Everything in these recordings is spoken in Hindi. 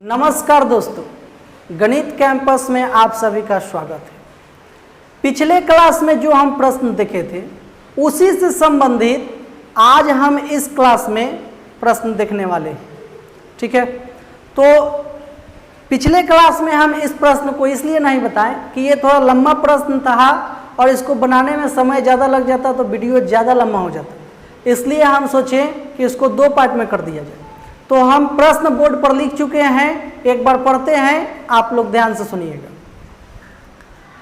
नमस्कार दोस्तों, गणित कैंपस में आप सभी का स्वागत है। पिछले क्लास में जो हम प्रश्न देखे थे उसी से संबंधित आज हम इस क्लास में प्रश्न देखने वाले हैं। ठीक है, तो पिछले क्लास में हम इस प्रश्न को इसलिए नहीं बताएं कि ये थोड़ा लंबा प्रश्न था और इसको बनाने में समय ज़्यादा लग जाता तो वीडियो ज़्यादा लंबा हो जाता, इसलिए हम सोचें कि इसको दो पार्ट में कर दिया जाए। तो हम प्रश्न बोर्ड पर लिख चुके हैं, एक बार पढ़ते हैं, आप लोग ध्यान से सुनिएगा।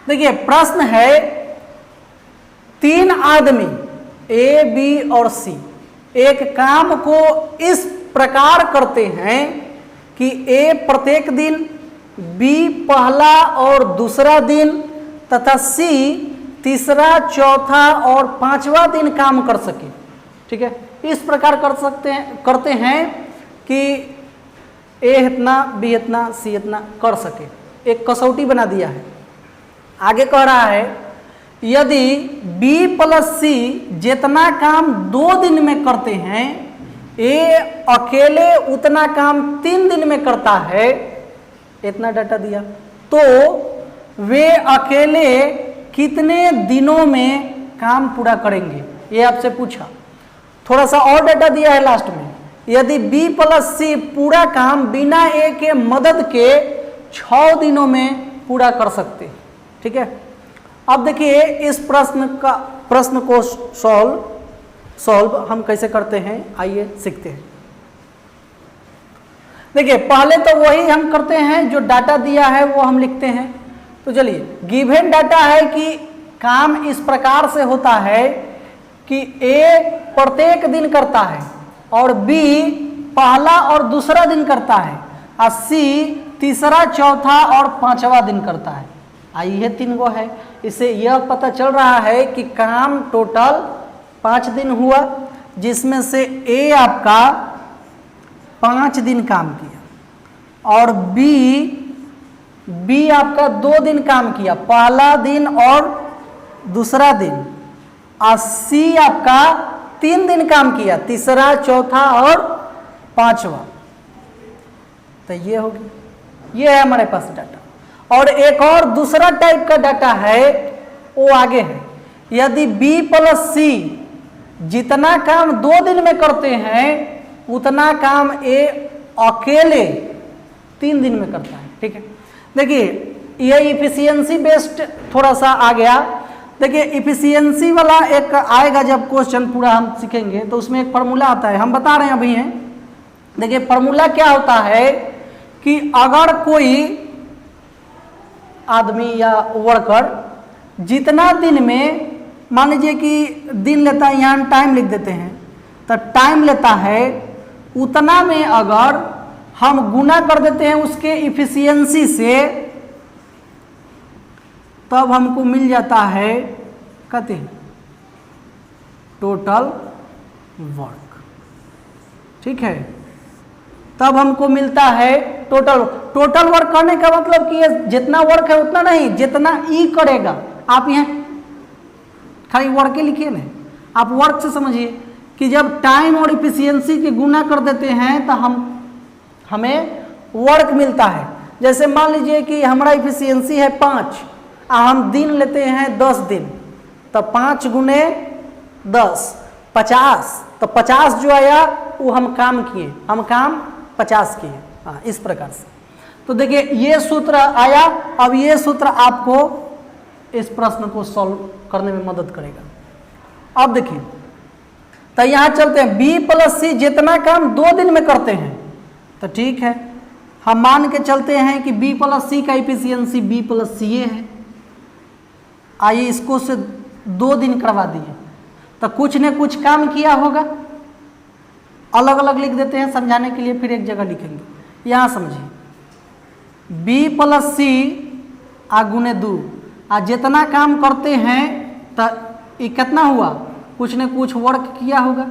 देखिए प्रश्न है, तीन आदमी ए, बी और सी एक काम को इस प्रकार करते हैं कि ए प्रत्येक दिन, बी पहला और दूसरा दिन तथा सी तीसरा, चौथा और पांचवा दिन काम कर सके। ठीक है, इस प्रकार करते हैं कि ए इतना, बी इतना, सी इतना कर सके। एक कसौटी बना दिया है। आगे कह रहा है, यदि बी प्लस सी जितना काम 2 दिन में करते हैं, ए अकेले उतना काम 3 दिन में करता है, इतना डाटा दिया, तो वे अकेले कितने दिनों में काम पूरा करेंगे, ये आपसे पूछा। थोड़ा सा और डाटा दिया है लास्ट में, यदि B प्लस सी पूरा काम बिना ए के मदद के 6 दिनों में पूरा कर सकते। ठीक है, अब देखिए इस प्रश्न को सॉल्व हम कैसे करते हैं, आइए सीखते हैं। देखिए पहले तो वही हम करते हैं, जो डाटा दिया है वो हम लिखते हैं। तो चलिए, गिवन डाटा है कि काम इस प्रकार से होता है कि ए प्रत्येक दिन करता है और बी पहला और दूसरा दिन करता है और सी तीसरा, चौथा और पांचवा दिन करता है। ये 3 गो है। इससे यह पता चल रहा है कि काम टोटल 5 दिन हुआ, जिसमें से ए आपका 5 दिन काम किया और बी आपका 2 दिन काम किया, पहला दिन और दूसरा दिन, और सी आपका 3 दिन काम किया, तीसरा, चौथा और पांचवा। तो ये होगी, ये है हमारे पास डाटा। और एक और दूसरा टाइप का डाटा है, वो आगे है। यदि बी प्लस सी जितना काम 2 दिन में करते हैं उतना काम ए अकेले 3 दिन में करता है। ठीक है, देखिए ये इफिशियंसी बेस्ड थोड़ा सा आ गया। देखिए इफिशियंसी वाला एक आएगा जब क्वेश्चन पूरा हम सीखेंगे, तो उसमें एक फार्मूला आता है, हम बता रहे हैं अभी हैं। देखिए फार्मूला क्या होता है कि अगर कोई आदमी या वर्कर जितना दिन में, मान लीजिए कि दिन लेता है, यहाँ टाइम लिख देते हैं, तो टाइम लेता है उतना में अगर हम गुना कर देते हैं उसके इफिशियंसी से, तब हमको मिल जाता है कहते हैं टोटल वर्क। ठीक है, तब हमको मिलता है टोटल वर्क। करने का मतलब कि ये जितना वर्क है उतना नहीं, जितना ई करेगा। आप यहाँ खाली वर्क ही लिखिए ना, आप वर्क से समझिए कि जब टाइम और इफिशियंसी के गुना कर देते हैं तो हमें वर्क मिलता है। जैसे मान लीजिए कि हमारा इफिशियंसी है 5 और हम दिन लेते हैं 10 दिन, तो 5 गुने 10 50, तो 50 जो आया वो हम काम किए, हम काम 50 किए। हाँ, इस प्रकार से। तो देखिए ये सूत्र आया। अब ये सूत्र आपको इस प्रश्न को सॉल्व करने में मदद करेगा। अब देखिए, तो यहाँ चलते हैं, बी प्लस सी जितना काम 2 दिन में करते हैं, तो ठीक है, हम मान के चलते हैं कि बी प्लस सी का इफिशियंसी बी प्लस सी है। आइए इसको से 2 दिन करवा दिए, तो कुछ ने कुछ काम किया होगा। अलग अलग लिख देते हैं समझाने के लिए, फिर एक जगह लिखेंगे। यहाँ समझिए, बी प्लस सी आ गुने 2 आ जितना काम करते हैं तो ये कितना हुआ, कुछ ने कुछ वर्क किया होगा,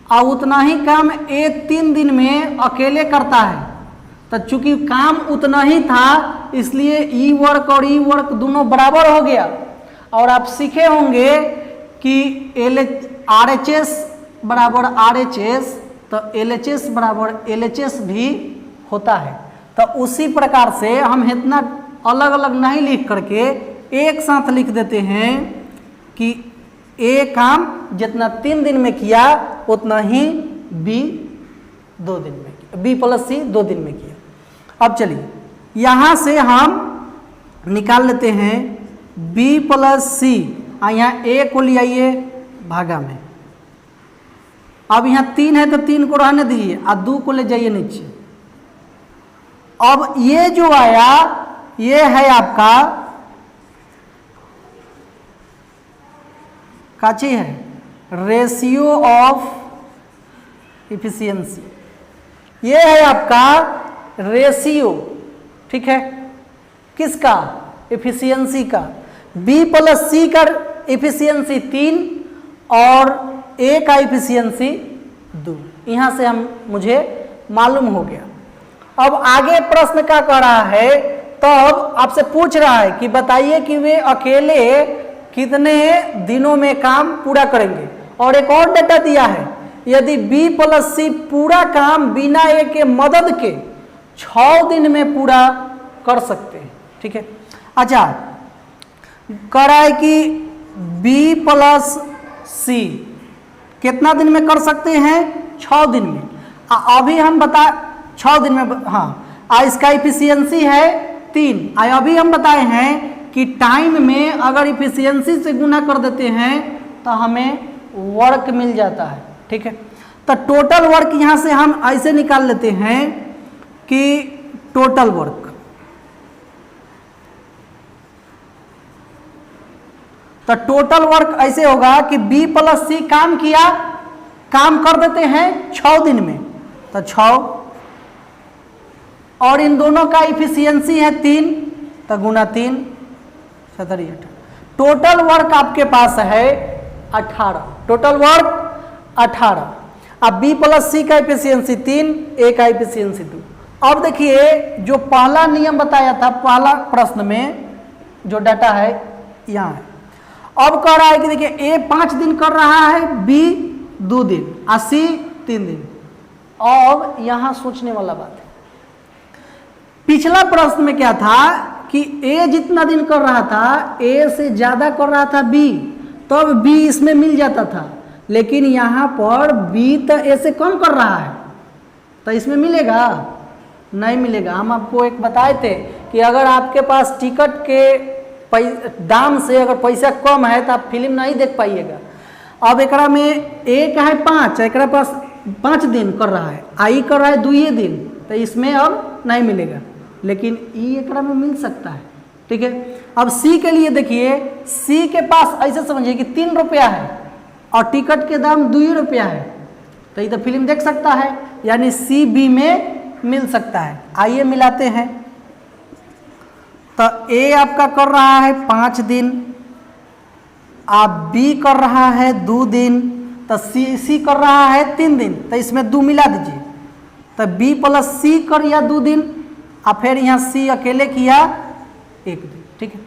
और उतना ही काम ए 3 दिन में अकेले करता है। तो चूंकि काम उतना ही था इसलिए ई वर्क और ई वर्क दोनों बराबर हो गया। और आप सीखे होंगे कि RHS बराबर RHS, तो LHS बराबर LHS भी होता है। तो उसी प्रकार से हम इतना अलग अलग नहीं लिख करके एक साथ लिख देते हैं कि ए काम जितना 3 दिन में किया उतना ही बी 2 दिन में किया, बी प्लस सी 2 दिन में किया। अब चलिए यहाँ से हम निकाल लेते हैं बी प्लस सी, यहाँ ए को ले आइए भागा में, अब यहाँ 3 है तो 3 को रहने दीजिए और 2 को ले जाइए नीचे। अब ये जो आया ये है आपका काची है रेशियो ऑफ इफिशियंसी, ये है आपका रेशियो, ठीक है, किसका? इफिशियंसी का। बी प्लस सी का इफिशियंसी 3 और ए का इफिशियंसी 2, यहां से मुझे मालूम हो गया। अब आगे प्रश्न क्या कह रहा है, तब आपसे पूछ रहा है कि बताइए कि वे अकेले कितने दिनों में काम पूरा करेंगे। और एक और डेटा दिया है, यदि बी प्लस सी पूरा काम बिना ए के मदद के 6 दिन में पूरा कर सकते हैं, ठीक है। अच्छा, कह रहा है कि बी प्लस सी कितना दिन में कर सकते हैं? 6 दिन में। अभी हम बता 6 दिन में, हाँ, इसका इफिशियंसी है 3। अभी हम बताए हैं कि टाइम में अगर इफिशियंसी से गुना कर देते हैं तो हमें वर्क मिल जाता है, ठीक है। तो टोटल वर्क यहाँ से हम ऐसे निकाल लेते हैं कि टोटल वर्क, तो टोटल वर्क ऐसे होगा कि बी प्लस सी काम किया, काम कर देते हैं 6 दिन में, तो 6 और इन दोनों का इफिशियंसी है 3, तो गुना 3 17 18, टोटल वर्क आपके पास है 18, टोटल वर्क 18। अब बी प्लस सी का इफिशियंसी 3, ए का इफिशियंसी 2। अब देखिए जो पहला नियम बताया था पहला प्रश्न में जो डाटा है यहाँ है। अब कह रहा है कि देखिए ए 5 दिन कर रहा है, बी 2 दिन और सी 3 दिन। अब यहाँ सोचने वाला बात है, पिछला प्रश्न में क्या था कि ए जितना दिन कर रहा था, ए से ज्यादा कर रहा था बी, तब बी इसमें मिल जाता था, लेकिन यहाँ पर बी तो ए से कम कर रहा है, तो इसमें मिलेगा? नहीं मिलेगा। हम आपको एक बताए थे कि अगर आपके पास टिकट के दाम से अगर पैसा कम है तो आप फिल्म नहीं देख पाइएगा। अब एकरा में ए का है 5, एकरा पास 5 दिन कर रहा है, आई कर रहा है 2 दिन, तो इसमें अब नहीं मिलेगा, लेकिन ई एकरा में मिल सकता है, ठीक है। अब सी के लिए देखिए, सी के पास ऐसे समझिए कि 3 रुपया है और टिकट के दाम 2 रुपया है, तो ये तो फिल्म देख सकता है, यानी सी बी में मिल सकता है। आइए मिलाते हैं, तो ए आपका कर रहा है 5 दिन, आप बी कर रहा है 2 दिन, तो सी कर रहा है 3 दिन, तो इसमें 2 मिला दीजिए, तो बी प्लस सी कर या 2 दिन, और फिर यहाँ सी अकेले किया 1 दिन, ठीक है।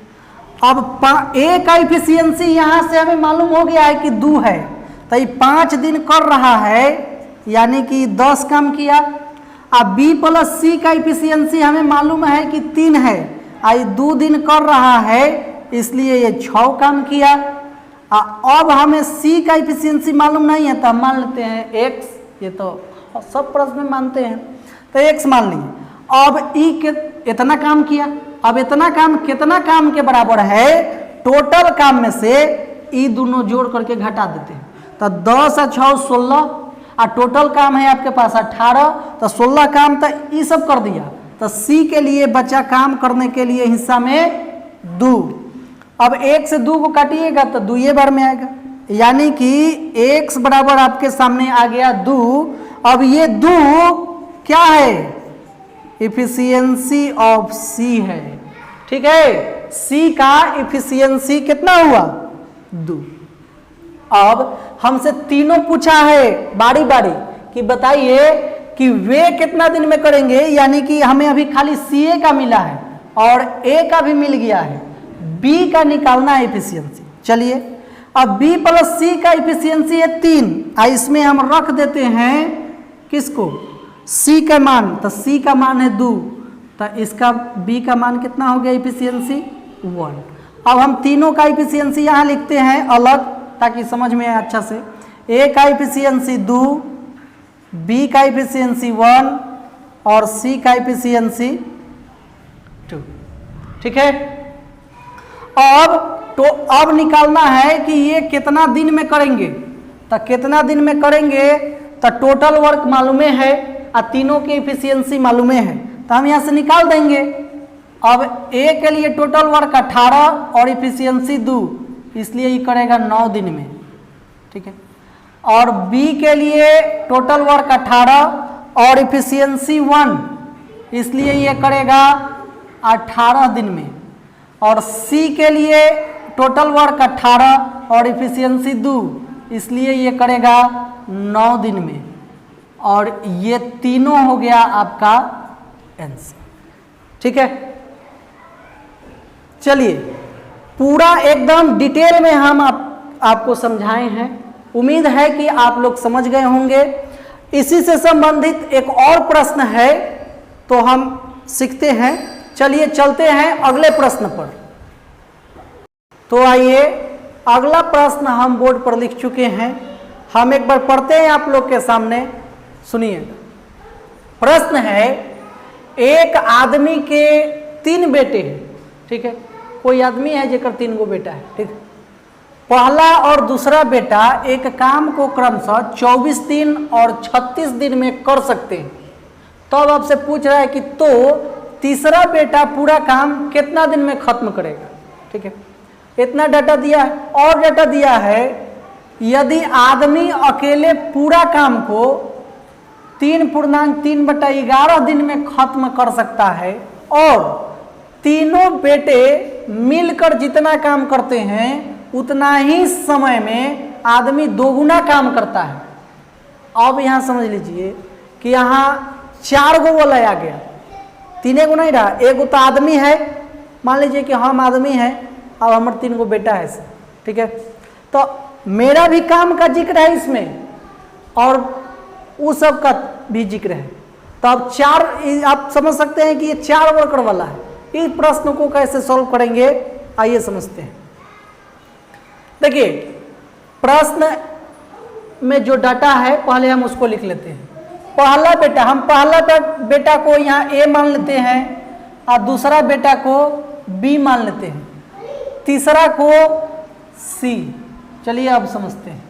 अब ए का इफिशियंसी यहाँ से हमें मालूम हो गया है कि 2 है, तो ये 5 दिन कर रहा है, यानी कि 10 काम किया। अब बी प्लस सी का इफिशियंसी हमें मालूम है कि 3 है, आई 2 दिन कर रहा है, इसलिए ये 6 काम किया। अब हमें सी का इफिशियंसी मालूम नहीं है, तो हम मान लेते हैं x, ये तो सब प्रश्न में मानते हैं, तो x मान लिए। अब ई के इतना काम किया, अब इतना काम कितना काम के बराबर है? टोटल काम में से ई दोनों जोड़ करके घटा देते हैं, तो 10 और 6 16, और टोटल काम है आपके पास 18, तो 16 काम तो ई सब कर दिया, तो सी के लिए बचा काम करने के लिए हिस्सा में 2। अब 1 से 2 को काटिएगा तो 2 बार में आएगा, यानी कि x बराबर आपके सामने आ गया 2। अब ये 2 क्या है? इफिशियंसी ऑफ सी है, ठीक है। सी का इफिशियंसी कितना हुआ? 2। अब हमसे तीनों पूछा है बारी बारी कि बताइए कि वे कितना दिन में करेंगे, यानी कि हमें अभी खाली सी ए का मिला है और ए का भी मिल गया है, बी का निकालना है इफिशियंसी। चलिए, अब बी प्लस सी का इफिशियंसी है 3, इसमें हम रख देते हैं किसको? सी का मान, तो सी का मान है 2, तो इसका बी का मान कितना हो गया इफिशियंसी 1। अब हम तीनों का इफिशियंसी यहाँ लिखते हैं अलग ताकि समझ में आए अच्छा से। ए का इफिशियंसी 2, बी का इफिशियंसी 1 और सी का इफिशियंसी 2। ठीक है। अब निकालना है कि ये कितना दिन में करेंगे। तो कितना दिन में करेंगे, तो टोटल वर्क मालूम है और तीनों की इफिशियंसी मालूम है, तो हम यहाँ से निकाल देंगे। अब ए के लिए टोटल वर्क 18 और इफिशियंसी 2, इसलिए ये करेगा 9 दिन में। ठीक है। और बी के लिए टोटल वर्क 18 और इफिशियंसी 1, इसलिए ये करेगा 18 दिन में। और सी के लिए टोटल वर्क 18 और इफिशियंसी 2, इसलिए ये करेगा 9 दिन में। और ये तीनों हो गया आपका आंसर। ठीक है। चलिए पूरा एकदम डिटेल में हम आपको समझाए हैं। उम्मीद है कि आप लोग समझ गए होंगे। इसी से संबंधित एक और प्रश्न है तो हम सीखते हैं। चलिए चलते हैं अगले प्रश्न पर। तो आइए अगला प्रश्न हम बोर्ड पर लिख चुके हैं, हम एक बार पढ़ते हैं आप लोग के सामने, सुनिए। प्रश्न है, एक आदमी के 3 बेटे हैं। ठीक है। कोई आदमी है जेकर 3 गो बेटा है। ठीक। पहला और दूसरा बेटा एक काम को क्रमशः 24 दिन और 36 दिन में कर सकते हैं। तो अब आपसे पूछ रहा है कि तो तीसरा बेटा पूरा काम कितना दिन में खत्म करेगा। ठीक है। इतना डाटा दिया है। और डाटा दिया है, यदि आदमी अकेले पूरा काम को 3.3/11 दिन में खत्म कर सकता है और तीनों बेटे मिलकर जितना काम करते हैं उतना ही समय में आदमी 2 गुना काम करता है। अब यहाँ समझ लीजिए कि यहाँ 4 गो वाला आ गया, 3 गो नहीं रहा। एक तो आदमी है, मान लीजिए कि हम आदमी हैं, अब हमारे 3 गो बेटा है। ठीक है। तो मेरा भी काम का जिक्र है इसमें और उस सब का भी जिक्र है। तो अब 4, आप समझ सकते हैं कि ये 4 वर्कर वाला है। इस प्रश्न को कैसे सॉल्व करेंगे, आइए समझते हैं। देखिए प्रश्न में जो डाटा है पहले हम उसको लिख लेते हैं। पहला बेटा, हम पहला बेटा को यहाँ ए मान लेते हैं और दूसरा बेटा को बी मान लेते हैं, तीसरा को सी। चलिए अब समझते हैं।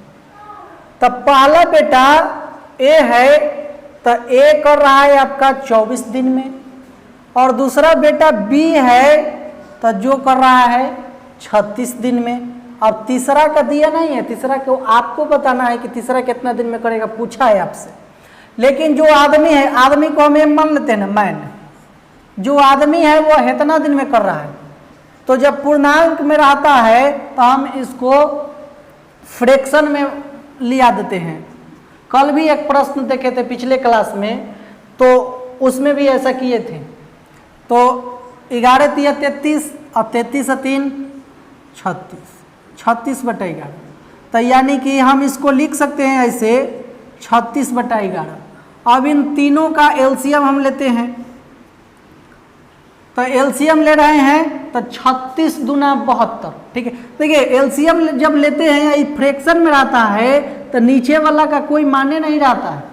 तब पहला बेटा ए है तो ए कर रहा है आपका 24 दिन में, और दूसरा बेटा बी है तो जो कर रहा है 36 दिन में। अब तीसरा का दिया नहीं है, तीसरा को आपको बताना है कि तीसरा कितना दिन में करेगा, पूछा है आपसे। लेकिन जो आदमी है, आदमी को हम ये मान लेते हैं ना, मैन, जो आदमी है वो इतना दिन में कर रहा है। तो जब पूर्णांक में रहता है तो हम इसको फ्रैक्शन में लिया देते हैं। कल भी एक प्रश्न देखे थे पिछले क्लास में, तो उसमें भी ऐसा किए थे। तो 11 3 33 और 33 3 36, 36/11। तो यानी कि हम इसको लिख सकते हैं ऐसे 36/11। अब इन तीनों का एलसीएम हम लेते हैं। तो एलसीएम ले रहे हैं तो 36 दूना 72। ठीक है। देखिए एलसीएम जब लेते हैं या फ्रैक्शन में रहता है तो नीचे वाला का कोई माने नहीं रहता है।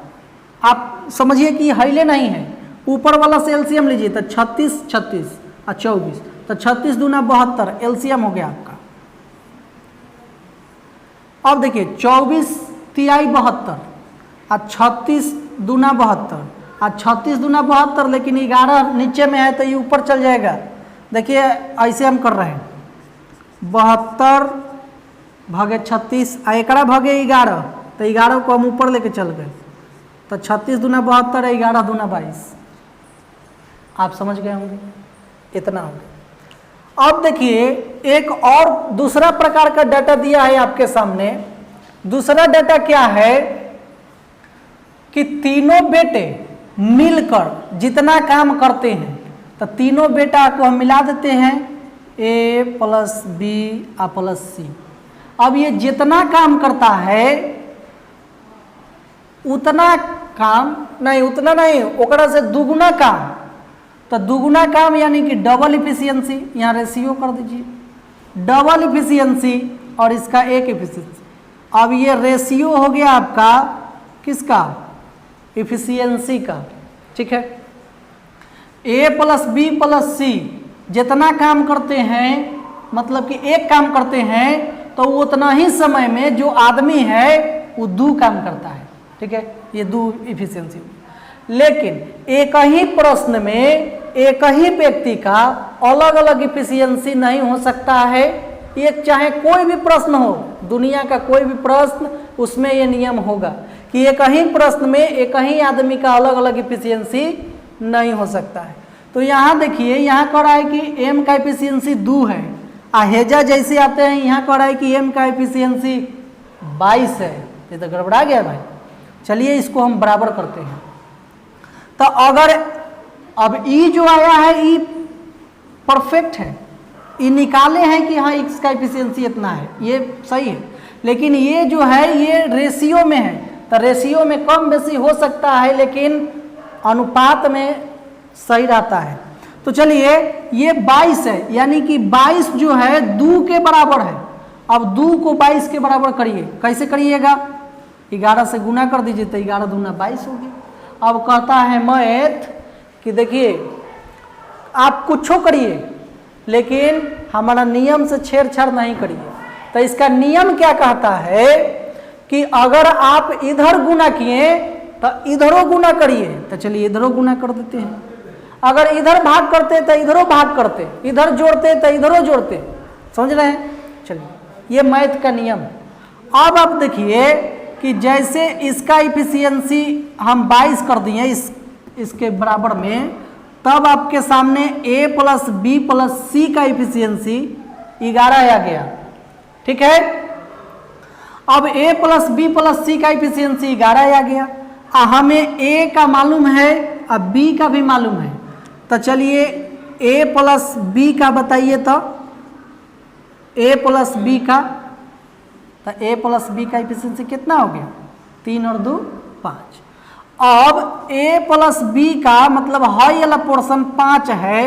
आप समझिए कि हिले नहीं है, ऊपर वाला से एलसीएम लीजिए तो 36 36 और 24, तो 36 दूना 72 एलसीएम हो गया आपका। अब देखिए 24 तिहाई 72 और 36 दूना 72 और 36 दूना 72, लेकिन 11 नीचे में है तो ये ऊपर चल जाएगा। देखिए ऐसे हम कर रहे हैं, 72 भागे 36 आ एकड़ा भागे 11, तो 11 को हम ऊपर लेके चल गए, तो 36 दूना 72 है, 11 दूना 22। आप समझ गए होंगे, इतना होगा। अब देखिए एक और दूसरा प्रकार का डाटा दिया है आपके सामने। दूसरा डाटा क्या है कि तीनों बेटे मिलकर जितना काम करते हैं, तो तीनों बेटा को हम मिला देते हैं, ए प्लस बी आ प्लस सी। अब ये जितना काम करता है उतना काम नहीं, उतना नहीं, ओकरा से दुगुना काम, तो दुगुना काम यानी कि डबल इफिशियंसी, यहाँ रेशियो कर दीजिए, डबल इफिशियंसी और इसका एक इफिशियंसी। अब ये रेशियो हो गया आपका किसका, इफिशियंसी का, ठीक है। ए प्लस बी प्लस सी जितना काम करते हैं, मतलब कि एक काम करते हैं तो उतना ही समय में जो आदमी है वो दो काम करता है, ठीक है, ये दो इफिशियंसी। लेकिन एक ही प्रश्न में एक ही व्यक्ति का अलग अलग इफिशियंसी नहीं हो सकता है। ये चाहे कोई भी प्रश्न हो, दुनिया का कोई भी प्रश्न, उसमें ये नियम होगा कि एक ही प्रश्न में एक ही आदमी का अलग अलग इफिशियंसी नहीं हो सकता है। तो यहाँ देखिए, यहाँ कह रहा है कि एम का इफिशियंसी 2 है, हेजा जैसे आते हैं यहाँ कह रहा है कि एम का इफिशियंसी 22 है। ये तो गड़बड़ा गया भाई। चलिए इसको हम बराबर करते हैं। तो अगर अब ई जो आया है ई परफेक्ट है, ई निकाले हैं कि हाँ इसका इफिशियंसी इतना है, ये सही है। लेकिन ये जो है ये रेशियो में है, तो रेशियो में कम बेसी हो सकता है लेकिन अनुपात में सही रहता है। तो चलिए ये 22 है, यानी कि 22 जो है 2 के बराबर है। अब 2 को 22 के बराबर करिए, कैसे करिएगा, 11 से गुना कर दीजिए तो 11 दूना 22 होगी। अब कहता है मैथ कि देखिए आप कुछ करिए लेकिन हमारा नियम से छेड़छाड़ नहीं करिए। तो इसका नियम क्या कहता है कि अगर आप इधर गुना किए तो इधरों गुना करिए। तो चलिए इधरों गुना कर देते हैं, अगर इधर भाग करते तो इधरों भाग करते, इधर जोड़ते तो इधरों जोड़ते, समझ रहे हैं। चलिए ये मैथ का नियम। अब आप देखिए कि जैसे इसका इफिशियंसी हम 22 कर दिए इसके बराबर में, तब आपके सामने a प्लस बी प्लस सी का इफिशियंसी 11 आ गया, ठीक है। अब a प्लस बी प्लस सी का इफिशियंसी 11 आ गया। हमें a का मालूम है, अब b का भी मालूम है। तो चलिए a प्लस बी का बताइए, तो a प्लस बी का, तो a प्लस बी का इफिशियंसी कितना हो गया, 3 और 2 5। अब a प्लस बी का मतलब हाई वाला पोर्शन 5 है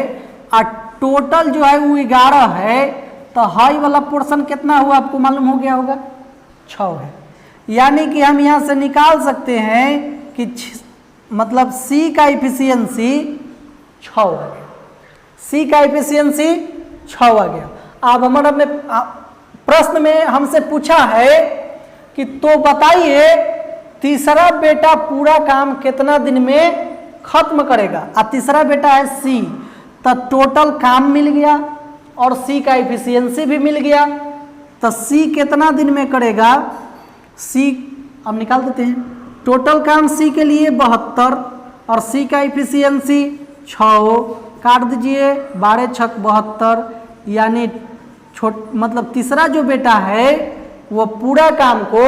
और टोटल जो है वो 11 है, तो हाई वाला पोर्शन कितना हुआ आपको मालूम हो गया होगा, 6 है। यानी कि हम यहाँ से निकाल सकते हैं कि मतलब c का इफिशियंसी 6 आ गया, c का इफिशियंसी 6 आ गया। अब हमारा में प्रश्न में हमसे पूछा है कि तो बताइए तीसरा बेटा पूरा काम कितना दिन में खत्म करेगा। अब तीसरा बेटा है सी, तो टोटल काम मिल गया और सी का इफिशियंसी भी मिल गया। तो सी कितना दिन में करेगा, सी अब निकाल देते हैं। टोटल काम सी के लिए 72 और सी का इफिशियंसी 6, काट दीजिए, 12 छक 72, यानी मतलब तीसरा जो बेटा है वो पूरा काम को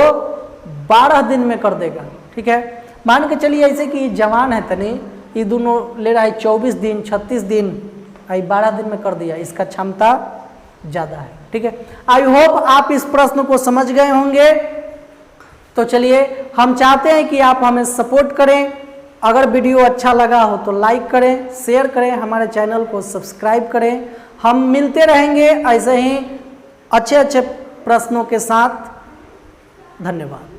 12 दिन में कर देगा, ठीक है। मान के चलिए ऐसे कि जवान है तनी, ये दोनों ले रहा है 24 दिन 36 दिन, आई 12 दिन में कर दिया, इसका क्षमता ज़्यादा है, ठीक है। आई होप आप इस प्रश्न को समझ गए होंगे। तो चलिए हम चाहते हैं कि आप हमें सपोर्ट करें। अगर वीडियो अच्छा लगा हो तो लाइक करें, शेयर करें, हमारे चैनल को सब्सक्राइब करें। हम मिलते रहेंगे ऐसे ही अच्छे अच्छे प्रश्नों के साथ। धन्यवाद।